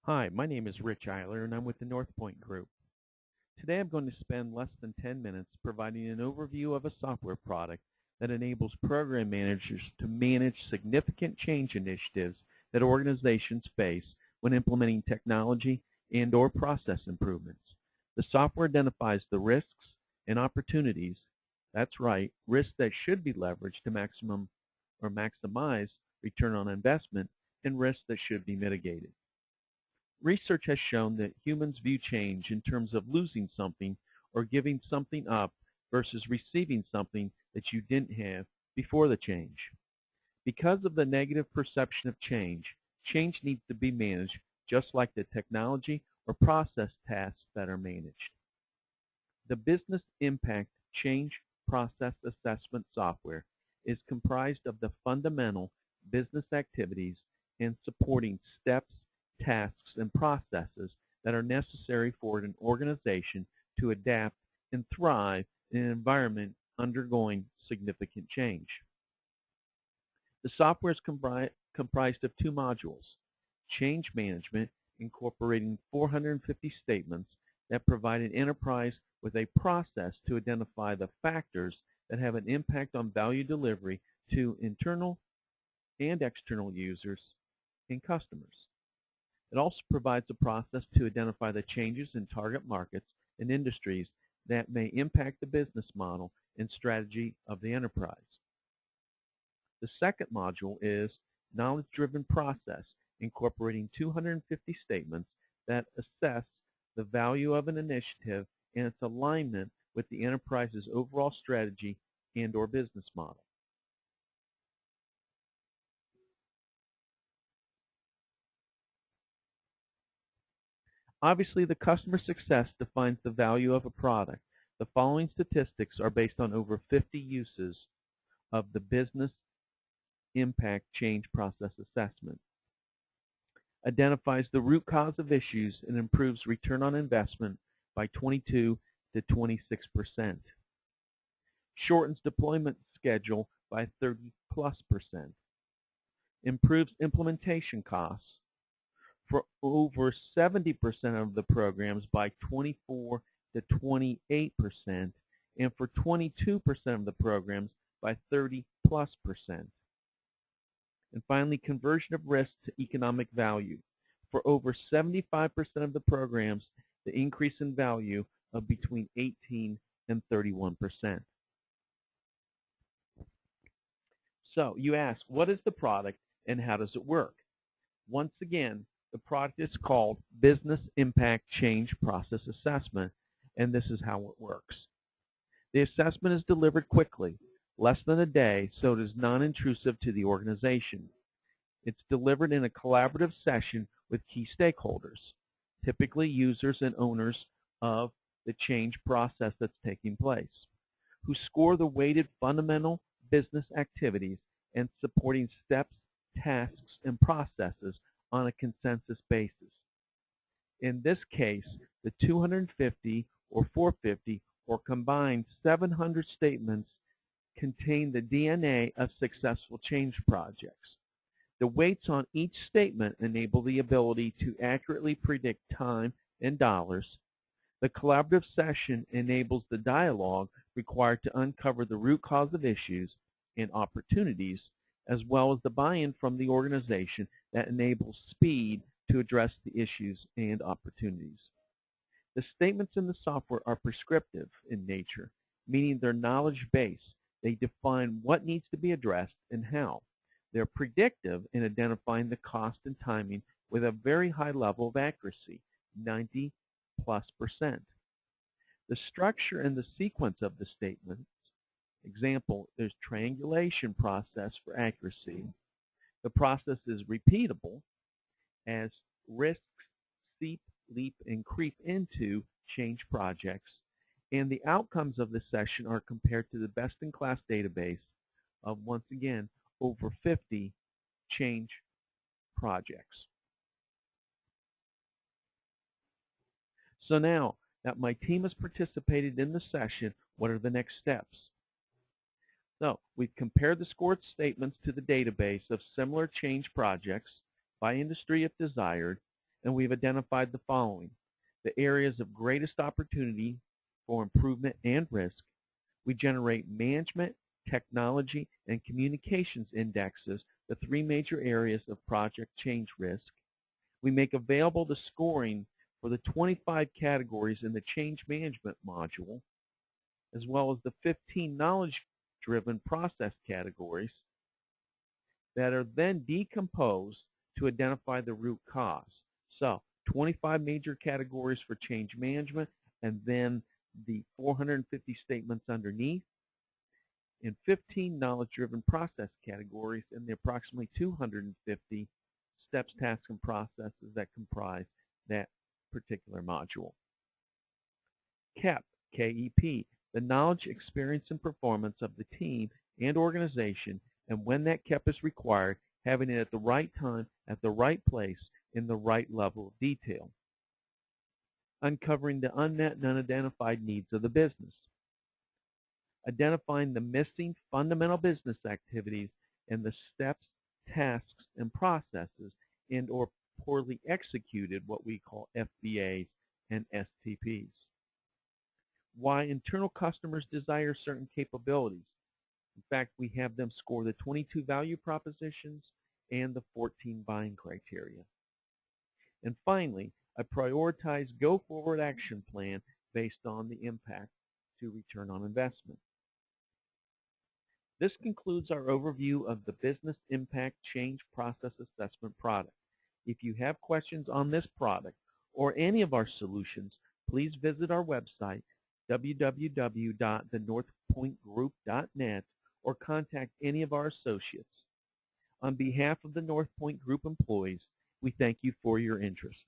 Hi, my name is Rich Eiler and I'm with the NorthPoint Group. Today I'm going to spend less than 10 minutes providing an overview of a software product that enables program managers to manage significant change initiatives that organizations face when implementing technology and/or process improvements. The software identifies the risks and opportunities, that's right, risks that should be leveraged to maximize return on investment, and risks that should be mitigated. Research has shown that humans view change in terms of losing something or giving something up versus receiving something that you didn't have before the change. Because of the negative perception of change, change needs to be managed just like the technology or process tasks that are managed. The Business Impact Change Process Assessment software is comprised of the fundamental business activities and supporting steps, tasks, and processes that are necessary for an organization to adapt and thrive in an environment undergoing significant change. The software is comprised of two modules: Change Management, incorporating 450 statements that provide an enterprise with a process to identify the factors that have an impact on value delivery to internal and external users and customers. It also provides a process to identify the changes in target markets and industries that may impact the business model and strategy of the enterprise. The second module is Knowledge-Driven Process, incorporating 250 statements that assess the value of an initiative and its alignment with the enterprise's overall strategy and/or business model. Obviously, the customer success defines the value of a product. The following statistics are based on over 50 uses of the Business Impact Change Process Assessment. Identifies the root cause of issues and improves return on investment by 22 to 26%. Shortens deployment schedule by 30+%. Improves implementation costs for over 70% of the programs by 24 to 28%, and for 22% of the programs by 30+%. And finally, conversion of risk to economic value. For over 75% of the programs, the increase in value of between 18 and 31%. So you ask, what is the product and how does it work? Once again, the product is called Business Impact Change Process Assessment, and this is how it works. The assessment is delivered quickly, less than a day, so it is non-intrusive to the organization. It's delivered in a collaborative session with key stakeholders, typically users and owners of the change process that's taking place, who score the weighted fundamental business activities and supporting steps, tasks, and processes on a consensus basis. In this case, the 250 or 450 or combined 700 statements contain the DNA of successful change projects. The weights on each statement enable the ability to accurately predict time and dollars. The collaborative session enables the dialogue required to uncover the root cause of issues and opportunities, as well as the buy-in from the organization that enables speed to address the issues and opportunities. The statements in the software are prescriptive in nature, meaning they're knowledge-based. They define what needs to be addressed and how. They're predictive in identifying the cost and timing with a very high level of accuracy, 90+%. The structure and the sequence of the statements, example, there's triangulation process for accuracy. The process is repeatable as risks seep, leap, and creep into change projects, and the outcomes of the session are compared to the best-in-class database of, once again, over 50 change projects. So now that my team has participated in the session, what are the next steps? So we've compared the scored statements to the database of similar change projects by industry if desired, and we've identified the following: the areas of greatest opportunity for improvement and risk. We generate management, technology, and communications indexes, the three major areas of project change risk. We make available the scoring for the 25 categories in the change management module, as well as the 15 knowledge-driven process categories that are then decomposed to identify the root cause. So 25 major categories for change management, and then the 450 statements underneath, and 15 knowledge-driven process categories, and the approximately 250 steps, tasks, and processes that comprise that particular module. KEP, K-E-P, the knowledge, experience, and performance of the team and organization, and when that KEP is required, having it at the right time, at the right place, in the right level of detail. Uncovering the unmet and unidentified needs of the business. Identifying the missing fundamental business activities and the steps, tasks, and processes and or poorly executed, what we call FBAs and STPs. Why internal customers desire certain capabilities. In fact, we have them score the 22 value propositions and the 14 buying criteria. And finally, a prioritized go-forward action plan based on the impact to return on investment. This concludes our overview of the Business Impact Change Process Assessment product. If you have questions on this product or any of our solutions, please visit our website, www.thenorthpointgroup.net, or contact any of our associates. On behalf of the NorthPoint Group employees, we thank you for your interest.